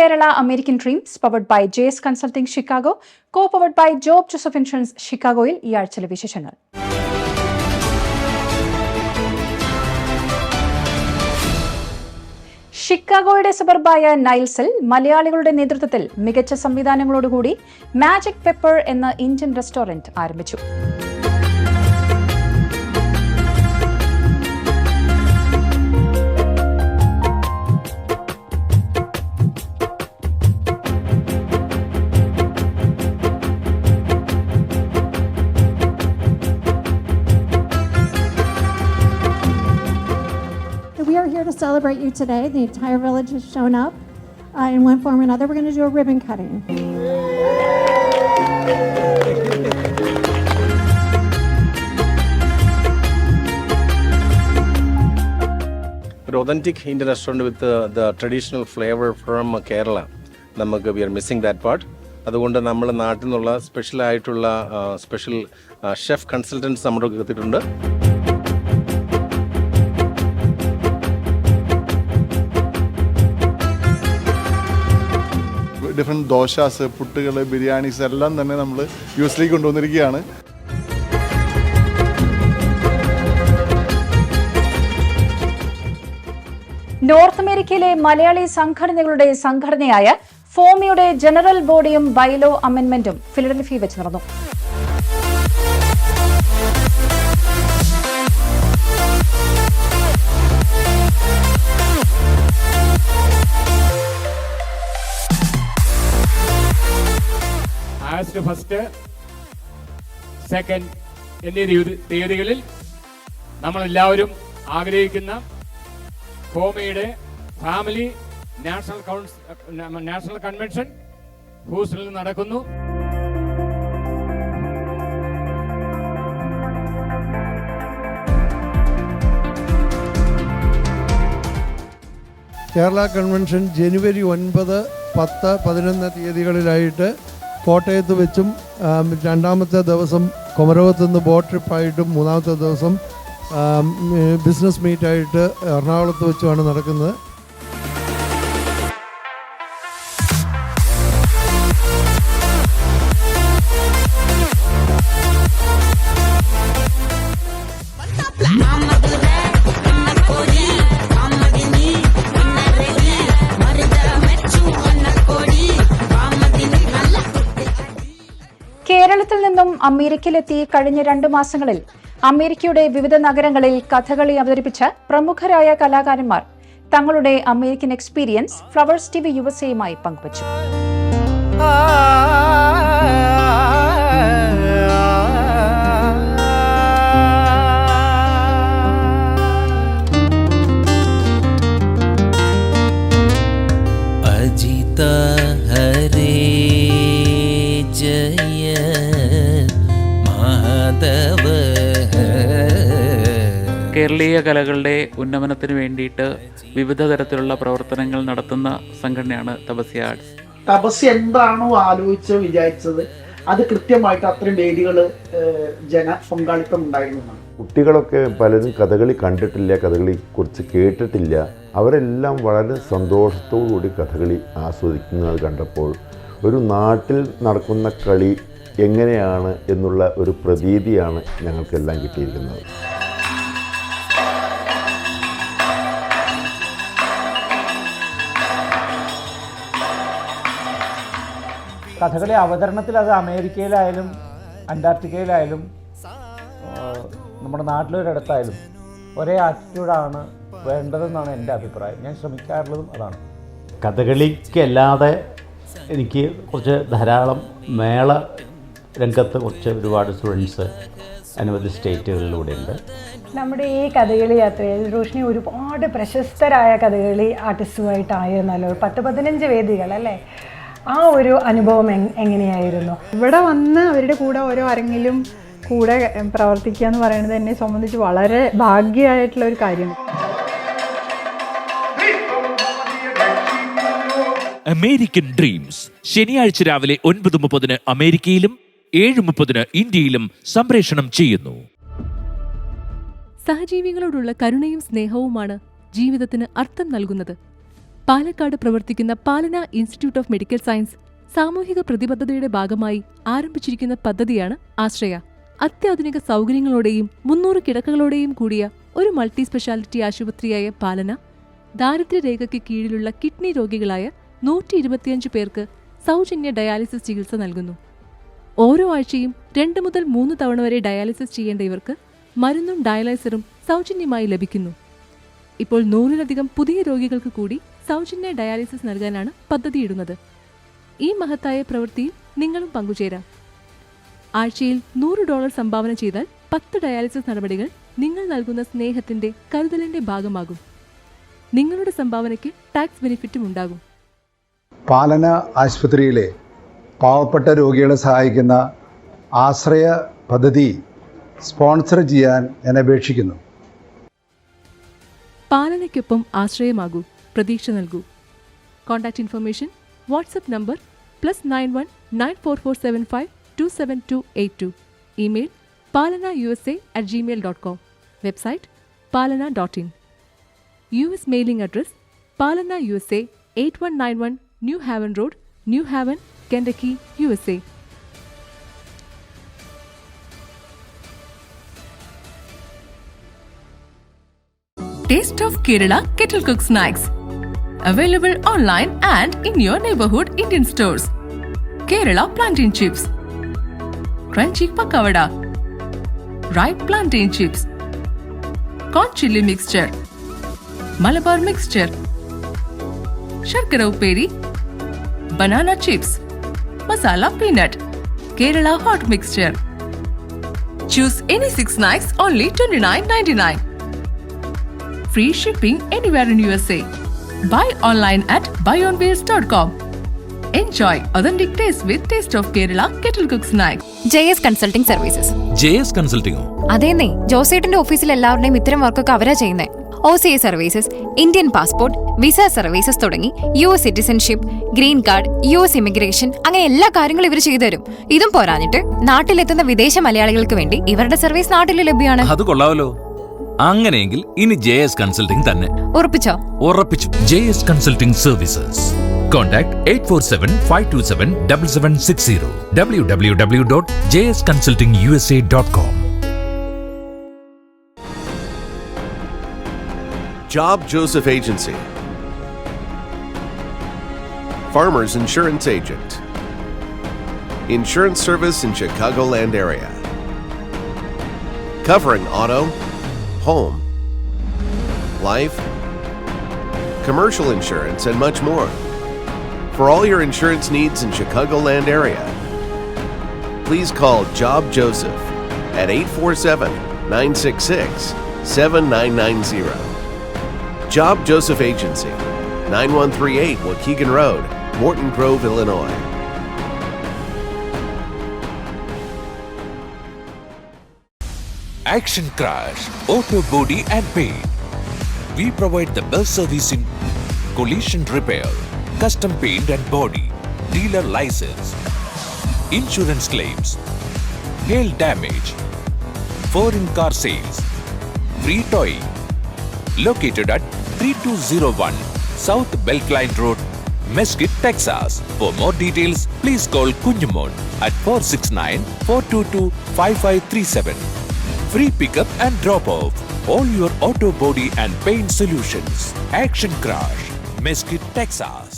Kerala American Dreams, powered by JS Consulting Chicago, co-powered by Job Joseph Insurance Chicagoil ഈ ആഴ്ചയിലെ വിശേഷങ്ങൾ. ഷിക്കാഗോയുടെ സബർബായ നൈൽസിൽ മലയാളികളുടെ നേതൃത്വത്തിൽ മികച്ച സംവിധാനങ്ങളോടുകൂടി മാജിക് പെപ്പർ എന്ന ഇന്ത്യൻ റെസ്റ്റോറന്റ് ആരംഭിച്ചു. We are here to celebrate you today. The entire village has shown up in one form or another. We're going to do a ribbon cutting. An authentic Indian restaurant with the traditional flavor from Kerala. We are missing that part. അതുകൊണ്ട് നമ്മുടെ നാട്ടിൽ നിന്നുള്ള special chef consultants നമ്മുടെ എത്തിയിട്ടുണ്ട്. Different dosas, പുട്ടുകൾ, biryanis എല്ലാം തന്നെ നമ്മൾ യൂസിലേക്ക് കൊണ്ടുവന്നിരിക്കുകയാണ്. North അമേരിക്കയിലെ മലയാളി സംഘടനകളുടെ സംഘടനയായ ഫോമിയുടെ ജനറൽ ബോഡിയും ബൈലോ അമെൻമെന്റും ഫിലഡൽഫിയയിൽ വെച്ച് നടന്നു. ഫസ്റ്റ്, സെക്കൻഡ് എന്നീ തീയതികളിൽ നമ്മളെല്ലാവരും ആഗ്രഹിക്കുന്ന ഫോമയുടെ ഫാമിലി നാഷണൽ കൺവെൻഷൻ ഹൂസ്റ്റണിൽ നടക്കുന്നു. കേരള കൺവെൻഷൻ ജനുവരി 9, 10, 11 തീയതികളിലായിട്ട് കോട്ടയത്ത് വെച്ചും രണ്ടാമത്തെ ദിവസം കുമരകത്ത് നിന്ന് ബോട്ട് ട്രിപ്പായിട്ടും മൂന്നാമത്തെ ദിവസം ബിസിനസ് മീറ്റായിട്ട് എറണാകുളത്ത് വെച്ചുമാണ് നടക്കുന്നത്. കേരളത്തിൽ നിന്നും അമേരിക്കയിലെത്തി കഴിഞ്ഞ 2 മാസങ്ങളിൽ അമേരിക്കയുടെ വിവിധ നഗരങ്ങളിൽ കഥകളി അവതരിപ്പിച്ച പ്രമുഖരായ കലാകാരന്മാർ തങ്ങളുടെ American experience flowers TV USA പങ്കുവച്ചു. കേരളീയ കലകളുടെ ഉന്നമനത്തിന് വേണ്ടിയിട്ട് വിവിധ തരത്തിലുള്ള പ്രവർത്തനങ്ങൾ നടത്തുന്ന സംഘടനയാണ് തപസ്യ ആർട്സ്. തപസ്യ എന്താണോ വിചാരിച്ചത് അത് കൃത്യമായിട്ട് അത്രയും വേദികൾ പങ്കാളിത്തം ഉണ്ടായിരുന്നതാണ്. കുട്ടികളൊക്കെ പലരും കഥകളി കണ്ടിട്ടില്ല, കഥകളി കുറിച്ച് കേട്ടിട്ടില്ല. അവരെല്ലാം വളരെ സന്തോഷത്തോടുകൂടി കഥകളി ആസ്വദിക്കുന്നത് കണ്ടപ്പോൾ ഒരു നാട്ടിൽ നടക്കുന്ന കളി എങ്ങനെയാണ് എന്നുള്ള ഒരു പ്രതീതിയാണ് ഞങ്ങൾക്കെല്ലാം കിട്ടിയിരിക്കുന്നത്. കഥകളി അവതരണത്തിൽ അത് അമേരിക്കയിലായാലും അന്റാർട്ടിക്കയിലായാലും നമ്മുടെ നാട്ടിലൊരിടത്തായാലും ഒരേ ആറ്റിറ്റ്യൂഡാണ് വേണ്ടതെന്നാണ് എൻ്റെ അഭിപ്രായം. ഞാൻ ശ്രമിക്കാറുള്ളതും അതാണ്. കഥകളിക്ക് അല്ലാതെ എനിക്ക് ധാരാളം മേള രംഗത്ത് ഒരുപാട് സ്റ്റുഡൻസ് അനവധി സ്റ്റേറ്റുകളിലൂടെ ഉണ്ട്. നമ്മുടെ ഈ കഥകളി യാത്രയിൽ റോഷിനി ഒരുപാട് പ്രശസ്തരായ കഥകളി ആർട്ടിസ്റ്റുമായിട്ടായിരുന്നല്ലോ. 10-15 വേദികൾ അല്ലേ? ആ ഒരു അനുഭവം എങ്ങനെയായിരുന്നു? ഇവിടെ വന്ന് അവരുടെ കൂടെ ഓരോ അരങ്ങിലും കൂടെ പ്രവർത്തിക്കുക എന്ന് പറയുന്നത് എന്നെ സംബന്ധിച്ച് വളരെ ഭാഗ്യമായിട്ടുള്ള ഒരു കാര്യമാണ്. അമേരിക്കൻ ഡ്രീംസ് ശനിയാഴ്ച രാവിലെ 9:30 അമേരിക്കയിലും 7:30 ഇന്ത്യയിലും സംപ്രേഷണം ചെയ്യുന്നു. സഹജീവികളോടുള്ള കരുണയും സ്നേഹവുമാണ് ജീവിതത്തിന് അർത്ഥം നൽകുന്നത്. പാലക്കാട് പ്രവർത്തിക്കുന്ന പാലന ഇൻസ്റ്റിറ്റ്യൂട്ട് ഓഫ് മെഡിക്കൽ സയൻസ് സാമൂഹിക പ്രതിബദ്ധതയുടെ ഭാഗമായി ആരംഭിച്ചിരിക്കുന്ന പദ്ധതിയാണ് ആശ്രയ. അത്യാധുനിക സൗകര്യങ്ങളോടെയും 300 കിടക്കകളോടെയും കൂടിയ ഒരു മൾട്ടി സ്പെഷ്യാലിറ്റി ആശുപത്രിയായ പാലന ദാരിദ്ര്യരേഖയ്ക്ക് കീഴിലുള്ള കിഡ്നി രോഗികളായ 125 പേർക്ക് സൗജന്യ ഡയാലിസിസ് ചികിത്സ നൽകുന്നു. ഓരോ ആഴ്ചയും 2 മുതൽ 3 തവണ വരെ ഡയാലിസിസ് ചെയ്യേണ്ട ഇവർക്ക് മരുന്നും ഡയാലൈസറും സൗജന്യമായി ലഭിക്കുന്നു. ഇപ്പോൾ 100-ലധികം പുതിയ രോഗികൾക്ക് കൂടി സൗജന്യ ഡയാലിസിസ് നൽകാനാണ് പദ്ധതിയിടുന്നത്. ഈ മഹത്തായ പ്രവൃത്തിയിൽ നിങ്ങളും പങ്കുചേരാം. ആഴ്ചയിൽ $100 സംഭാവന ചെയ്താൽ 10 ഡയാലിസിസ് നടപടികൾ നിങ്ങൾ നൽകുന്ന സ്നേഹത്തിന്റെ കരുതലിന്റെ ഭാഗമാകും. നിങ്ങളുടെ സംഭാവനയ്ക്ക് ടാക്സ് ബെനിഫിറ്റും ഉണ്ടാകും. പാലന ആശുപത്രിയിലെ പാവപ്പെട്ട രോഗികളെ സഹായിക്കുന്ന ആശ്രയ പദ്ധതി സ്പോൺസർ ചെയ്യാൻ ഞാൻ അപേക്ഷിക്കുന്നു. പാലനയ്ക്കൊപ്പം ആശ്രയമാകൂ, പ്രതീക്ഷ നൽകൂ. Contact information WhatsApp number +91 94475 27282. Email palanausa@gmail.com. Website palana.in. US mailing address Palana USA 8191 New Haven Road, New Haven, Kentucky, USA. Taste of Kerala Kettle Cook Snacks. Available online and in your neighborhood Indian stores. Kerala Plantain Chips, Crunchy Pakavada, Ripe Plantain Chips, Corn Chili Mixture, Malabar Mixture, Sharkara Uperi, Banana Chips, Masala Peanut, Kerala Hot Mixture. Choose any 6 snacks only $29.99. Free shipping anywhere in USA. Buy online at buyonwheels.com. Enjoy authentic taste with Taste of Kerala Kettle Cook Snacks. JS Consulting Services. JS Consulting. അതേന്നേ, ജോസേട്ടന്റെ ഓഫീസിൽ എല്ലാവരുടെയും ഇത്തരം വർക്കൊക്കെ അവരാ ചെയ്യുന്നേ. OCA services, Indian passport, visa services തുടങ്ങി US citizenship, green card, US immigration, അങ്ങനെ എല്ലാ കാര്യങ്ങളും ഇവർ ചെയ്തു തരും. ഇതും പോരാഞ്ഞിട്ട് നാട്ടിലെത്തുന്ന വിദേശ മലയാളികൾക്ക് വേണ്ടി ഇവരുടെ സർവീസ് നാട്ടിൽ ലഭ്യമാണ്. അത് കൊള്ളാമല്ലോ. അങ്ങനെയെങ്കിൽ ഇനി JS Consulting തന്നെ. ഉറപ്പിച്ചോ? ഉറപ്പിച്ചു. JS Consulting Services. Contact 847-527-7760. www.jsconsultingusa.com. Job Joseph Agency. Farmers Insurance Agent. Insurance service in Chicagoland area. Covering auto, home, life, commercial insurance, and much more. For all your insurance needs in Chicagoland area, please call Job Joseph at 847-966-7990. Job Joseph Agency, 9138 Waukegan Road, Morton Grove, Illinois. Action Crash Auto Body and Paint. We provide the best service in collision repair, custom paint and body, dealer license, insurance claims, hail damage, foreign car sales, free towing. Located at 3201 South Belkline Road, Mesquite, Texas. For more details, please call Kunjumon at 469-422-5537. Free pickup and drop off. All your auto body and paint solutions. Action Crash, Mesquite, Texas.